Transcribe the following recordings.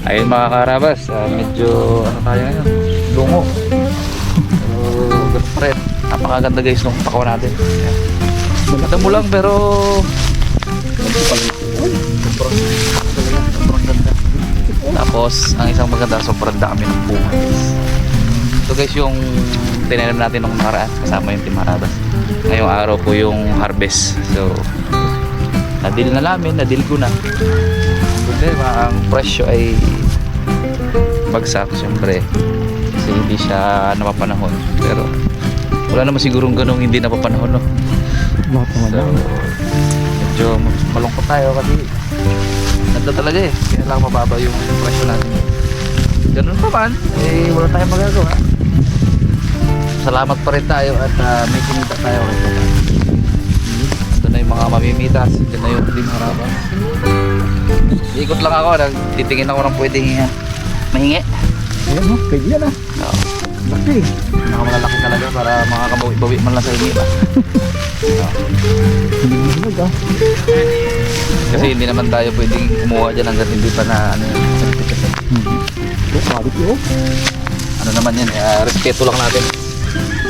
Ayun mga karabas, medyo ano tayo ngayon, lungo. Pero ganun pa rin. Napakaganda guys nung pakaw natin. Ganda mo lang pero sobrang ganda. Tapos ang isang maganda, sobrang dami ng bunga guys. Ito guys yung tinanim natin nung nakaraan kasama yung Team Harabas. Ngayong araw po yung harvest. So nadil na namin, nadil ko na. Ang presyo ay bagsak syempre kasi hindi siya napapanahon, pero wala naman sigurong ganong hindi napapanahon, no? So medyo malungkot tayo kasi ganda talaga eh, kaya lang mababa yung presyo natin. Ganun pa man eh, wala tayong magagawa. Salamat pa rin tayo at may kinita tayo ito. Ito na yung mga mamimitas, ito na yung Team Harabas. Ikot lang ako, nagtitingin ako ng pwedeng mahingi. Ayan no, pwede yan ah. Oo. Laki. Pinakamalalaki talaga para makakabawi-bawi man lang sa hingi ba. Hindi mo hinog ah. Kasi hindi naman tayo pwedeng kumuha dyan hanggat hindi pa na ano yun. Ito, quality oh. Ano naman yan, respeto lang natin.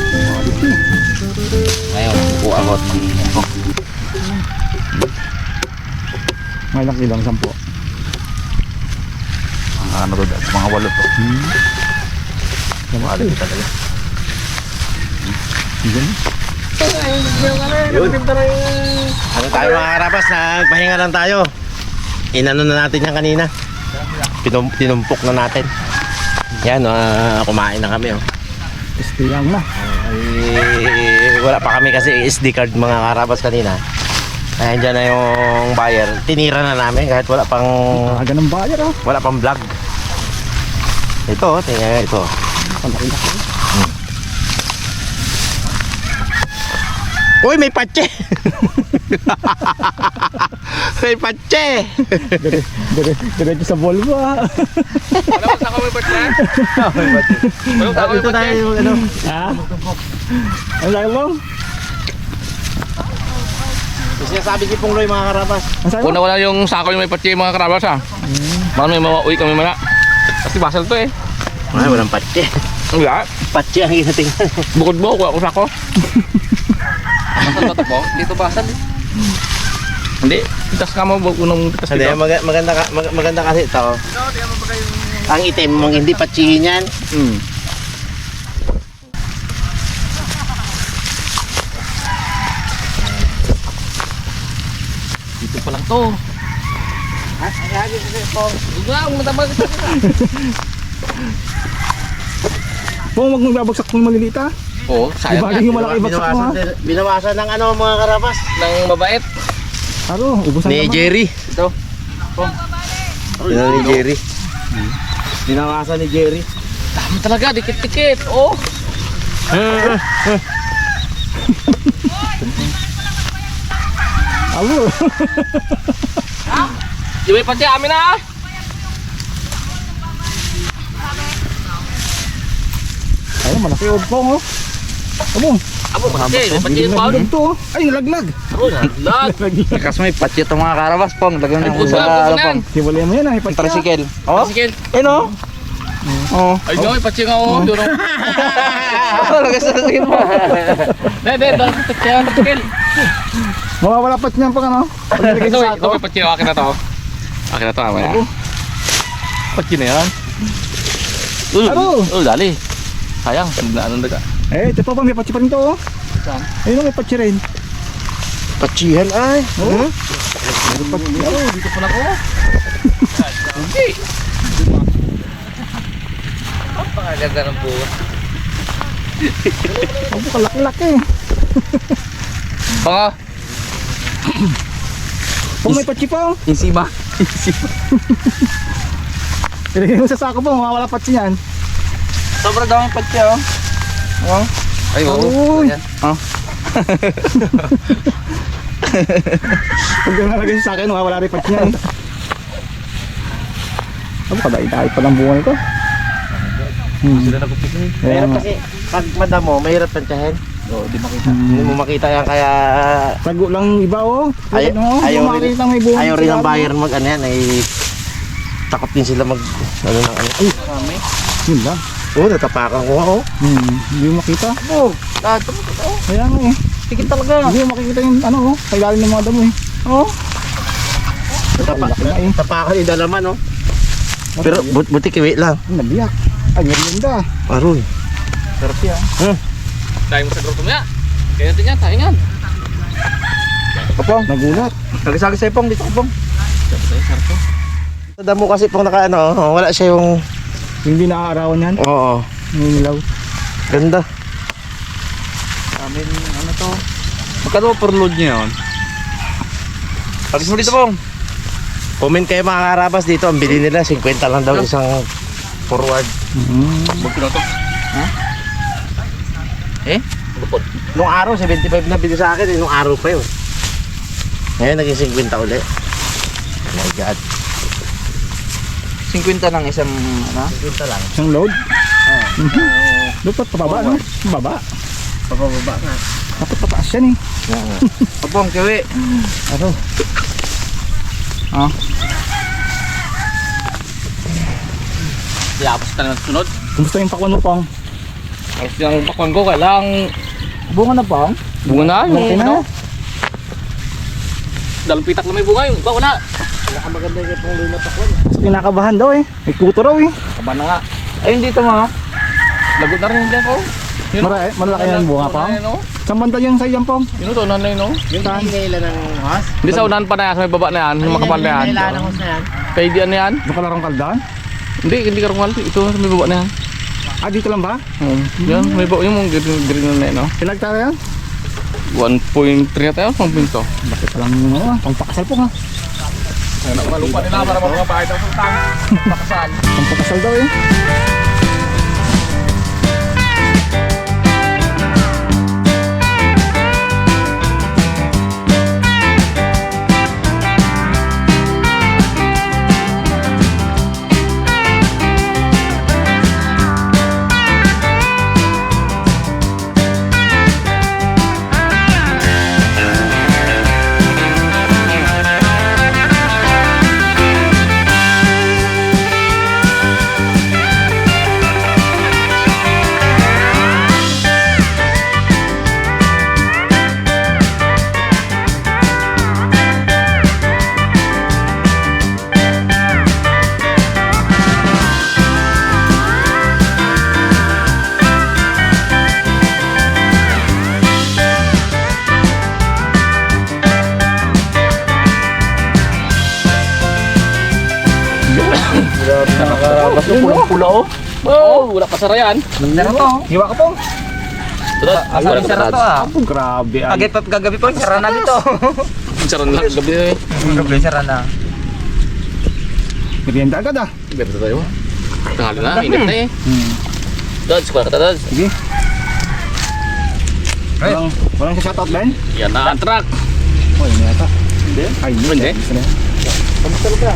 Quality. Ngayon, kukuha ako at manghingi ako. May lang ilang 10. Mga ano doon, mga 8 to. Quality talaga. Yun. Ano tayo mga karabas, nagpahinga lang tayo. Inano na natin yan kanina. Tinumpok na natin. Yan, kumain na kami. Stay lang na. Wala pa kami kasi SD card mga karabas kanina. Kaya dyan na yung buyer. Tinira na namin kahit wala pang Aga ng buyer ah. wala pang vlog. Ito, tingnan ito. Palaki-laki. Uy, may patse! May patse! Diretso sa Volvo ah. Ano ba sa ako may patla? May patse. Ito tayo yung ano. Ha? Ang laki mo? Sinasabi si Pungloy mga karabas. Ang sayo mo? Una wala yung sako yung may patsi mga karabas ha. Baka may mauwi kami mana. Kasi basal to eh. Ay, walang patse. Wala. Patse ang inatingnan. Bukod mo, kuha ko sako. Basal ba ito po? Dito basal eh. Hindi, pitas ka mo, unang pitas Hindi, dito. maganda kasi ito. Ang itim mong hindi patsihin yan. Dito pa lang to. Ha? Ay, kasi ito. Wala, matabag ito. Kung wag mong babagsak ng maliliit ah. Oo, sayang Ibalik yan. yung malaki bagsak mo ha. Binawasan ng ano mga karabas. Nang mabait. Aro, ubusan Ni naman. Jerry. Ito. Yan ni Jerry. Binawasan ni Jerry. Dami talaga, dikit-dikit. Oh. Alo. Yung may patsi, amin na. Ayun, malaki udpong oh. Amo. Abo, patsi. May patsi yung Nalaglag paano. to oh. Ay, nalaglag. Abo, nalaglag. Kasi may patsi itong mga karabas pong. Lagyan Ay, ng puso na, puso na yan. Hibuli mo yan ah. Ipatya. tricycle. Oh? Sige. Ayun oh. Oh. Ay, may patsi nga oh. Doon oh. Oh, lagyan sa tricycle mo. Hindi, doon sa patsi yan. Patsi. Mawawala pat niyan pag ano. Paglagay Ito, sa ito sako. may patsi. Akin na to. Akin na to, amaya. Patsi na yan. Ano? Dali. Sayang, ano na ka. Eh, ito pa may patsi pa rin to oh. Saan? Ayun oh, may patsi rin. Patsihan ay. Oo. Dito pa lang ako. Okay. Napakaganda ng buwan. Abo, kalaki-laki. Panga. Kung may patsi pa oh. Isima. Ilagay mo sa sako po, mawawala patsi niyan. Sobra daw yung patsi oh. Oh. Ay, oo. Uy. Ayan. Oh. Pag nalagay sa akin, mawawala rin patsi niyan. Abo, kadai-dai pa lang bunga nito. Sila nagpipigil. Mahirap kasi pag madamo, mahirap tansyahin. Oo, di makita. Hindi mo makita yan kaya Tago lang iba oh. Ay- Ano, ayaw makita rin- may bunga. ayaw rin ang buyer mag ano yan ay takot din sila mag, ano na, ano. Ay, Marami. Yun lang. oh, natapakan ko ako. Hindi mo makita. Oh, lahat mo ito. Kaya nga eh. Tigit talaga. Hindi mo makikita yung ano oh. Sa ilalim ng mga damo eh. Oh. Laki na eh. Tapakan yung dalaman, no? Pero buti kiwi lang. Nabiyak. Ay, merienda. Aroy. Sarap yan. Tayo mo sa grupo niya. Kaya natin yan, tayo yan. Kapong. Nagulat. Sagisagi sa ipong dito, Pong. Sa damo kasi pong naka, ano, wala siya yung, Hindi naaarawan yan. oo, Nangilaw. ganda. Amin, ano to? Magkano per load niya yun? Pagis mo dito, Pong. Comment kayo mga karabas dito, ang bili nila 50 lang daw isang forward. Magpino to. Eh? Nung araw 75 na bili sa akin, nung araw pa yun. Ngayon naging 50 uli. Oh my god. 50 ng isang, ano? 50 lang. Isang load. Dapat pababa no? Pababa. Papababa nga. Dapat pataas yan eh. Pong, kiwi. Ano? Yapos ka naman sunod. Kumusta yung pakwan mo pang? Ayos yung pakwan ko, kailangan Bunga na, Pong. bunga na. Malaki na. Dalawang pitak na may bunga yung iba wala. Nakamaganda yung pang luna pakwan. Kinakabahan daw eh. May kuto raw eh. Kaba na nga. Ayun dito, mga. Lagot na rin yung dyan, oh. Malaki yan bunga pang. Saan banda yan sa iyan pang? Yun ito, unahan na yun, oh. Yung hinihila ng has? Hindi sa unahan pa na yan, sa may baba na yan, yung makapal na yan. Hinihila ng has na yan? Kaya di ano yan? Doon ka larong kaldaan? Hindi karungal. Ito, sa may baba na yan. Ah, dito lang ba? Yan, may baba yung green na yan, oh. Pinagtara yan? 1.3 na tayo, 1.2. Bakit palang ano, pangpakasal po nga. Malupa nila para makapahit ang sultang. Pakasal. Pangpakasal daw eh. Basta pulang-pula, oh. Oh, wala pa sara yan. Sara to. Hiwa ka pong. Tudad, Asal sara to, ah. Oh, grabe ay. Kagabi po, sara na dito. Sara na lang, gabi na eh. Gabi, sara na. Merienda agad ah. Gabi na tayo. Tanghali na, init na eh. Dads, kuha ka ta, Dads. Sige. Walang shoutout Ben? Yan na ang truck. Oh, yun yata. Hindi. Ay, Hindi. Kamusta ka?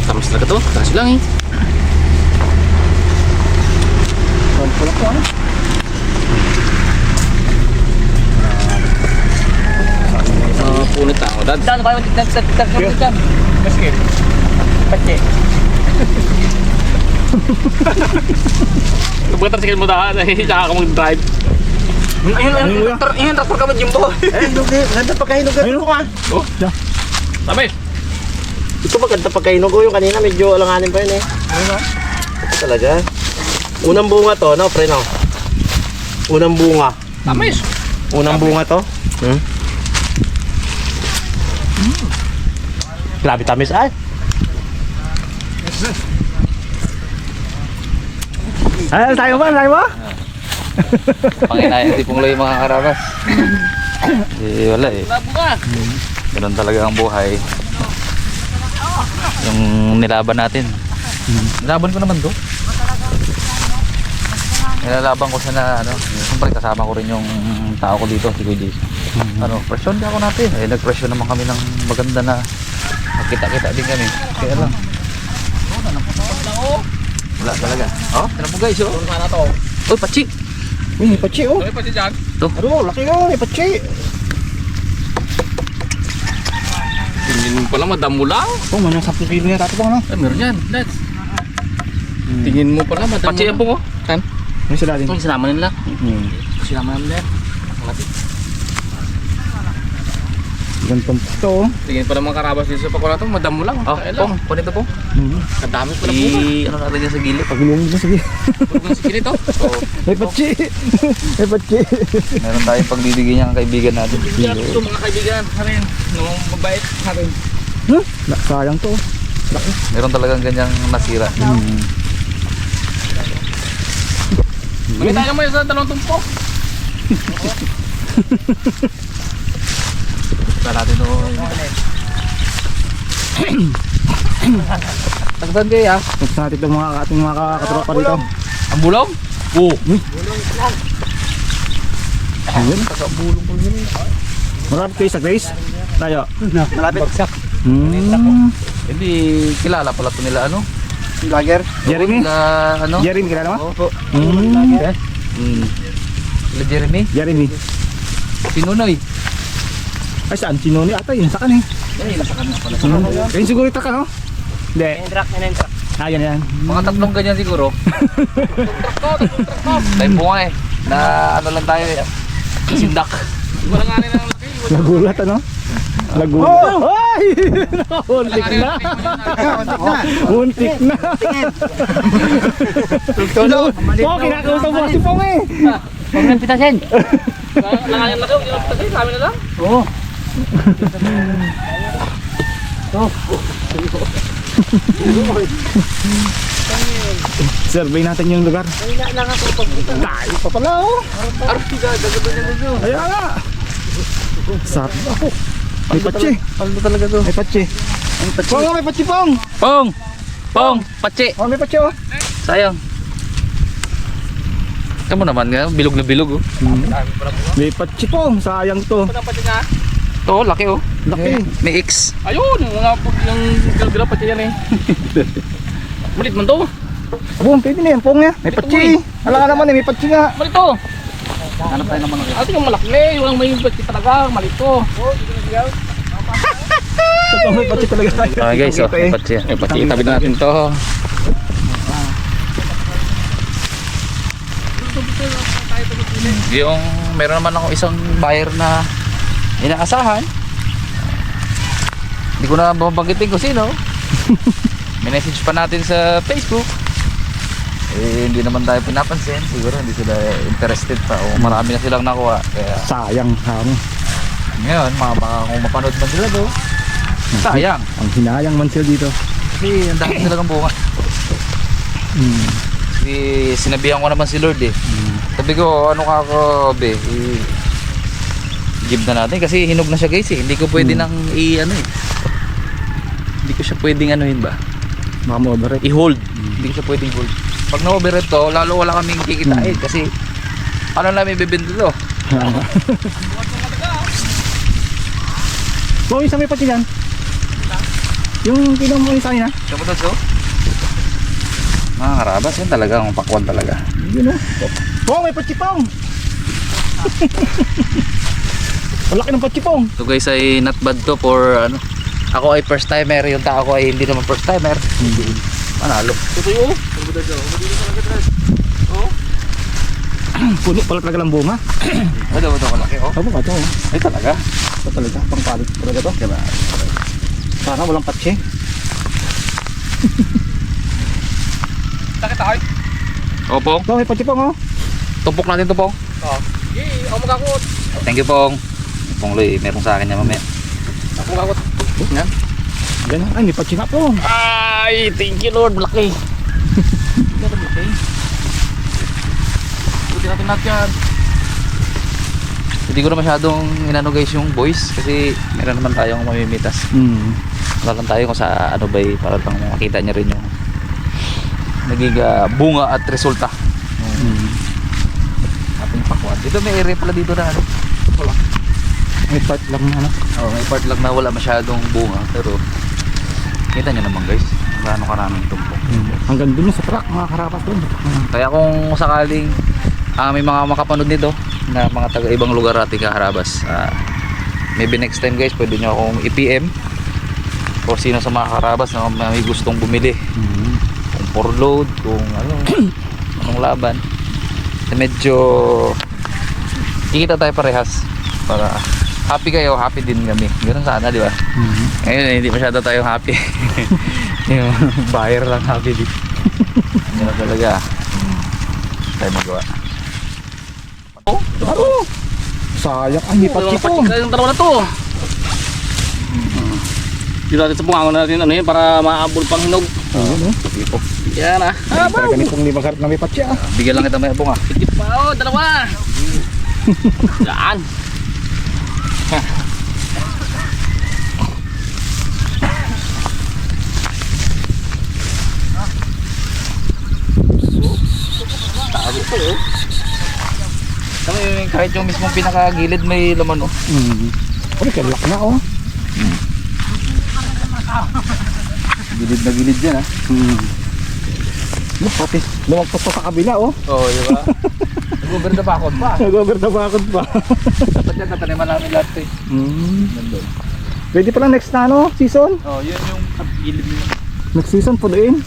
Tamas talaga to, taras lang eh. Wala po ano? Punit ako, Dads. Saan ba yung tignan dyan? Basket. Pache. Pagkatarsikin mo daan, eh, tsaka ka mag-drive. Ayun, traktor ka ba, Jimbo? Eh, ganda pagkahinog ko nga. Oh, sabi. Ito maganda pagkahinog ko yung kanina, medyo alanganin pa yun eh. Ito talaga. Unang bunga to, no, pre, no? Unang bunga. Tamis. Unang bunga to. Grabe tamis ay. Ay, tayo ba? Panginayan tipong loy mga karabas. Eh, wala eh. Ganun talaga ang buhay. Yung nilaban natin. Nilaban ko naman to. Nilalaban ko siya na ano. Siyempre kasama ko rin yung tao ko dito, si Kuya Jason. Ano, presyon din ako natin. Eh, nag-presyon naman kami ng maganda na magkita-kita din kami. Kaya lang. Wala talaga. Oh, tira mo guys, oh. Ano to? Uy, pachi. Uy, may patsi oh. Uy, pachi dyan. Ano, laki oh, may patsi. Tingin mo pala madamo lang. Pong, may 10 kilo na tato pong ano? Ay, meron yan. Let's. Tingin mo pala madamo. Patsi yan po ko. Kan? May sila din. Ito yung sinama nila. Sinama nila. Gantong ito oh. Tingin pa ng mga karabas dito sa pakula to, madamo lang. Oh, pong. Kunin ito pong. Kadami pala po. Ano natin yan sa gilid. Pagulong mo sige. Pagulong sa kinito. Oh. May patsi. May patsi. Meron tayong pagbibigyan niya ng kaibigan natin. Ito mga kaibigan, harin. Nung mabait, harin. Sayang to. Meron talagang ganyang nasira. Magkita naman sa dalawang tumpok. Saan natin ito? Tagdan kayo ah. Tapos natin itong mga ating mga katropa dito. Ang bulong? Oo. Ayun. Marami kayo sa Grace. Tayo. Malapit. Bagsak. Hindi kilala pala ito nila ano? Vlogger. Jeremy. Nila ano? Jeremy kilala mo? Opo. Sila Jeremy? Jeremy. Si Nunoy. Ay saan? Sinoni ata yun. Sa kan eh. Ay, nasa kanya pala. Ayun siguro ito ka no? Hindi. Ah yan yan. Mga tatlong ganyan siguro. Tayo po nga eh. Na ano lang tayo eh. Sindak. Wala nga rin ang laki. Nagulat ano? Nagulat. Ay! Muntik na. Muntik na. Oh, kinakausap mo si Pong eh. Huwag nang pitasin. Langanin na daw, hindi na patay, kami na lang. Oo. Survey natin yung lugar. Tayo pa pala oh. Ayan nga. Sabi ako. May patsi. Ano talaga to? May patsi. Pong, may patsi Pong. Pong! Pong! Patsi! Oh, may patsi oh. Sayang. Kamu naman nga, bilog na bilog oh. May patsi Pong. Sayang to. Pati pati nga. Ito, laki oh. Laki. May X. Ayun, yung mga yung gilgila pati yan eh. Malit man to. Pong, pwede na yan Pong ya. May patsi. Alam ka naman eh, may patsi nga. Malit to. Hanap tayo naman ng Ate yung malaki, walang may pati talaga, malit to. Ito may patsi talaga tayo. Okay guys, oh, may patsi. Eh pati itabi natin to. Yung meron naman ako isang buyer na inaasahan. Hindi ko na babanggitin kung sino. Minessage pa natin sa Facebook. Eh, hindi naman tayo pinapansin. Siguro hindi sila interested pa o marami na silang nakuha. Kaya Sayang kami. ngayon, baka kung mapanood man sila do, sayang. Ang hinayang man sila dito. Kasi ang dami silang bunga. Kasi sinabihan ko naman si Lord eh. Sabi ko, ano ka ako, be? Give na natin kasi hinog na siya guys eh. Hindi ko pwede nang ano eh. Hindi ko siya pwedeng anuhin ba? Baka ma-overrate. I-hold. Hindi ko siya pwedeng hold. Pag na-overrate to, lalo wala kaming kikitain kasi ano namin bibenta to? Pong, isa may patsi dyan. Yung kinom mo isa na. Siya ba to? Mga karabas yan talaga, ang pakwan talaga. Yun o. Pong, may patsi Pong. Ang laki ng patsi Pong. So guys ay not bad to for ano. Ako ay first timer, yung tao ko ay hindi naman first timer. Manalo. Tutuyo. Puno pala talaga ng bunga. Ano ba ito kalaki oh? Abo ka ito. Ay talaga. Ito talaga. Pangpalit talaga to. Diba? Sana walang patsi. Sakit tayo. Opo. Pong, may patsi Pong oh. Tumpok natin to Pong. Yee, ako magkakot. Thank you Pong. Pong Loy, meron sa akin yan mamaya. Ako magkakot. Yan. Ganun. Ay, may patsi nga Pong. Ay, thank you Lord, laki. Buti natin lahat yan. Hindi ko na masyadong inano guys yung voice kasi meron naman tayong mamimitas. Wala lang tayo kung sa ano ba para lang makita niya rin yung naging bunga at resulta. Ating pakwan. Dito may area pala dito na ano. Wala. May part lang na ano. Oh, may part lang na wala masyadong bunga pero kita niyo naman guys. Gaano karaming tumpok. Hanggang dun sa truck, mga karapas dun. Kaya kung sakaling may mga makapanood nito na mga taga ibang lugar ating kaharabas, maybe next time guys pwede nyo akong i-PM o sino sa mga karabas na may gustong bumili. Kung for load, kung anong laban. Medyo kikita tayo parehas para happy kayo, happy din kami. Ganun sana, di ba? Ngayon hindi masyado tayo happy. Yung buyer lang happy din. Ganun talaga. Tayo magawa. Sayang, ay, may patsi po. Yung dalawa na to. Dito natin sa pungangon natin ano yun para maabol pang hinog. Yan ah. Talaga nitong ni Magarap na may patsi ah. Bigyan lang kita may abong ah. Higit pa oh, dalawa. Yan. Tago po oh. Kahit yung mismong pinakagilid may laman oh. Uy, kalak na oh. Gilid na gilid yan ah. Pati, lumagpas pa sa kabila oh. Oo, di ba? Nag-over na bakod pa. Nag-over na bakod pa. Dapat yan, nataniman namin lahat eh. Nandun. Pwede pala next na ano, season? Oh, yun yung gilid nila. Next season po doon.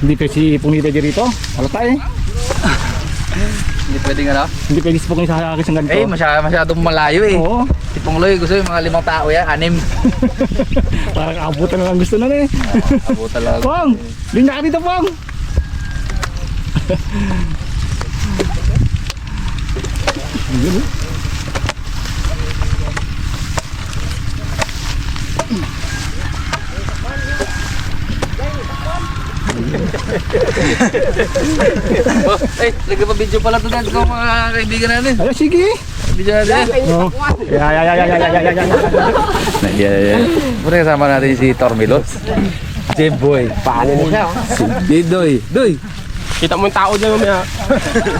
Hindi pwede si Pungita dito. Halata eh. Hindi pwede nga na. Hindi pwede si Pungita sa akin sa ganito. Eh, masyadong malayo eh. Oo. Si Pungloy gusto yung mga 5 tao yan, 6. Parang abutan na lang gusto na eh. Abo talaga. Pong! Linya ka dito, Pong! Oh, eh, nagpa-video pala ito dahil ko mga kaibigan natin. Ay, sige! Video natin. Oh. Yeah. Muna kasama natin si Tormilos. J-Boy. Paano na siya? Si Doy. Doy! Kita mo yung tao dyan mamaya.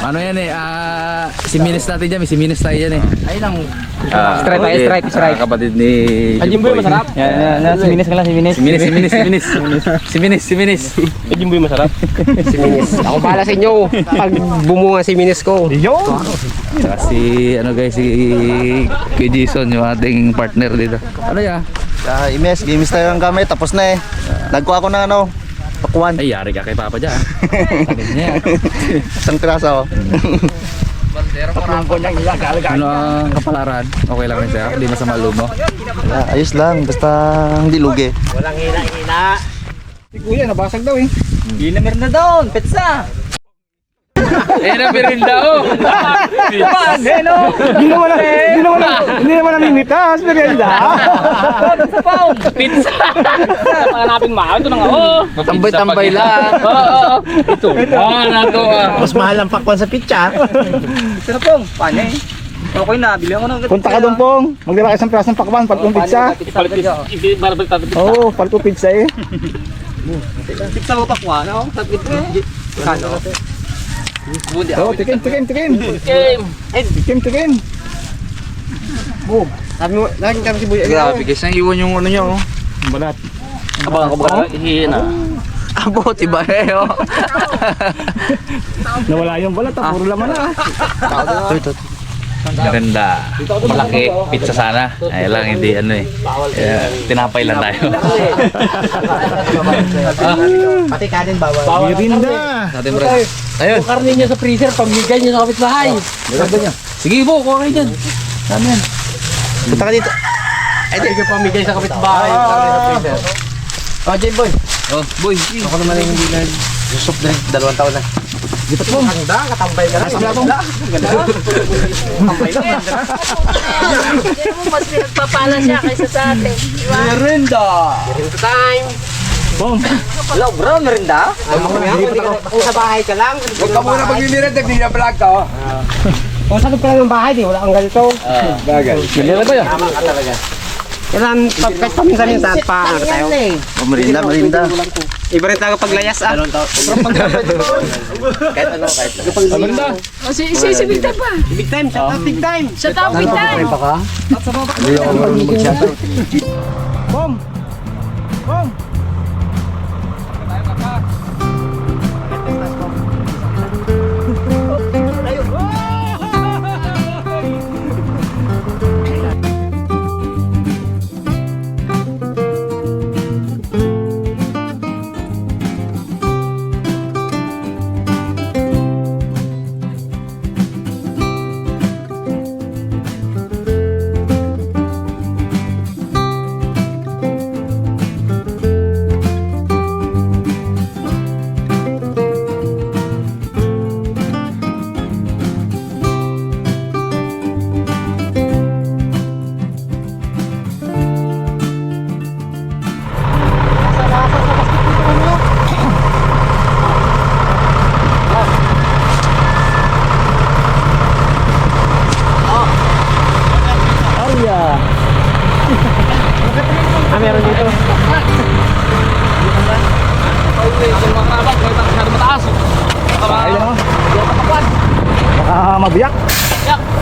Ano yan eh, si Minis natin dyan, si Minis tayo dyan eh. Ayun ang Strike. kapatid ni Jimboy masarap? Si Minis ka lang, si Minis. Si Minis. Jimboy masarap? Si Minis. Ako bahala sa inyo. Pag bumunga si Minis ko. Yo! Saka si, ano guys, si Kuya Jason, yung ating partner dito. Ano yan? Imes, games tayo ang gamit, tapos na eh. Nagkuha ako ng ano, pakuan. Ay, yari ka kay Papa dyan. Talim niya. Isang piraso. Ano ang kapalaran? Okay lang rin sa'yo? Hindi masama lumo? Ayos lang, basta hindi lugi. Si Kuya, nabasag daw eh. Eh, nabirinda oh! Hindi naman namimitas, merienda. Pizza. Panganapin mo. Ito na nga oh. Tambay-tambay lang. Oo. Ito. Na to ah. Mas mahal ang pakwan sa pizza. Ito na pong. Paano eh? Okay na, bili ako ng Punta ka doon, Pong. Magdala ka isang pirasong pakwan, palpong pizza. Oo, palpong pizza eh. Pizza mo pakwa, no? Tapit eh. Kano? Bundi Oo, tikim. Tikim. Sabi mo, laging kami si Buya. Grabe guys, naiwan yung ano niya oh. Balat. Abang ako ba? Hihina. Abo, tiba eh oh. Nawala yung balat, puro laman na. Ganda. Malaki. Pizza sana. Ay lang, hindi ano eh. Tinapay lang tayo. Pati kanin bawal. Merienda. Natin bro. Ayun. Karne niyo sa freezer, pamigay niyo sa kapitbahay. Sige po, kuha kayo dyan. Saan yan? Punta ka dito. Ay, di ka pamigay sa kapitbahay. Oh, J-Boy. Oh, boy. Ako naman yung hindi nag-soft drink. 2 taon na. Dito, Pong. Handa, katambay ka na. Mas pinagpapala siya kaysa sa atin. Diba? Merinda. Time. Pong. Wala, bro, merinda. Kung sa bahay ka lang. Huwag ka muna mag-merinda, hindi na vlog ka oh. Kung sa ka lang ng bahay, di wala kang ganito. Bagay. Merinda ba yan? Tama ka talaga. Kailan, kahit paminsan-minsan pa, ano tayo? Merinda. Iba rin tayo paglayas ah. Kahit ano, kahit ano. O, si Big Time pa. Big time, shut up, big time. Shut up, Big Time. Pong. Pong. biyak.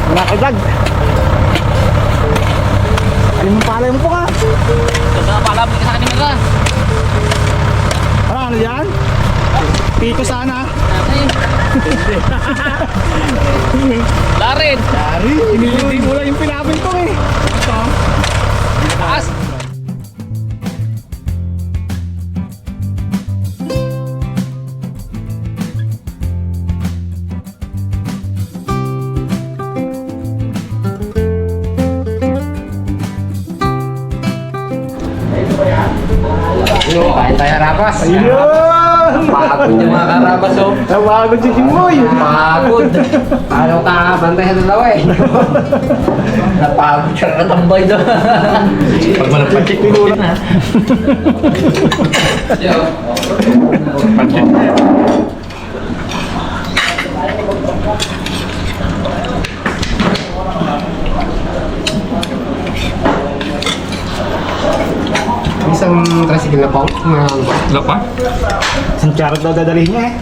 Mga kaidag. Ay mo palay mo po ka. Paalam sa akin mga. Ano yan? Piko sana. Larin. Dari, hindi mo lang yung pinapin ko eh. Taas. Kain tayo harapas. Ayun! Pagod yung mga karabas oh. Nawagod si Jimboy. Pagod. Ayaw ka bantay sa dalawa eh. Napagod siya natambay doon. Pag malapachik pinula na. Isang tricycle na po. Look pa? Isang charot daw dadalhin niya eh.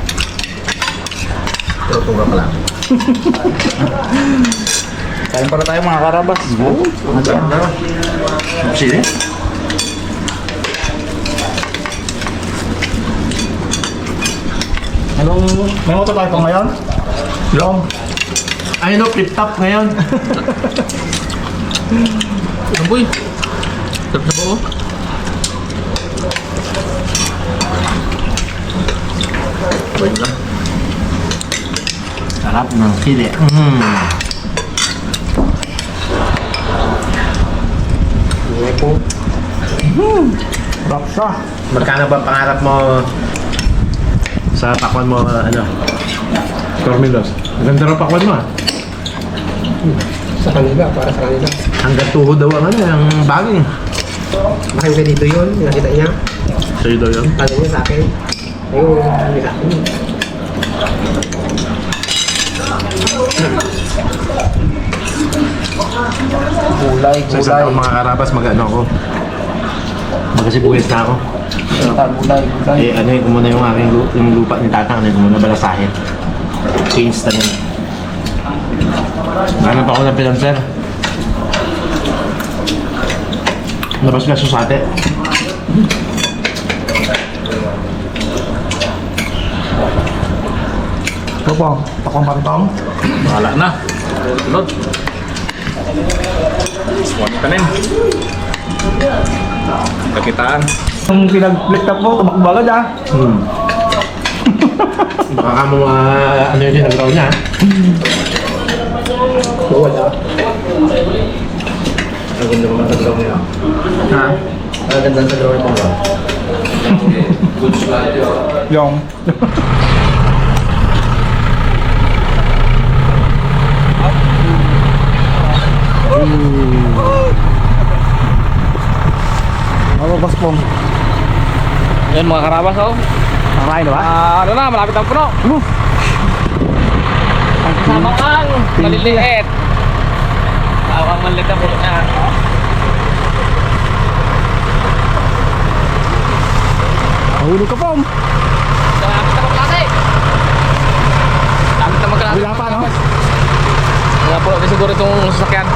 Tutunga pa lang. Kain pala tayo mga karabas. Sili? Anong, may motor tayo pa ngayon? Long. Ayun o, flip top ngayon. Boy. Sarap na ba oh? Sarap ng sili. Baksa. Magkano ba pangarap mo sa pakwan mo, ano? Tormilos. Ganda rin pakwan mo ah. Sa kanila, para sa kanila. Hanggang tuhod daw ang ano, ang baging. Makita dito yun, nakita niya. Sa'yo daw yun. Kala niya sa akin. Ayun, hindi sa akin. Gulay, Sa isang taong mga karabas, mag-ano ako. Magkasibuyas na ako. Gulay. Eh, ano ko muna yung aking yung lupa ni Tatang, ano ko muna balasahin. Change na rin. Ganun pa ako ng pinanser. Labas na susate. Ito po, takong bantong. Wala na. Sunod. Swat ka rin. Kakitaan. Yung pinag-flick top mo, tumakbo agad ah. Baka ka mga ano yun yung nag-draw niya. Wala. Ang ganda naman sa draw niya. Ha? Ang ganda sa draw niya. Yung. Mababas po. Yan mga karabas oh. Nakain na ba? Ano na, malapit ang puno. Ang kasama kang maliliit. Tawang maliit ang puno niya. Mahulog ka po. Malapit na magklase. Malapit na magklase. Wala pa no? Wala po siguro itong sasakyan.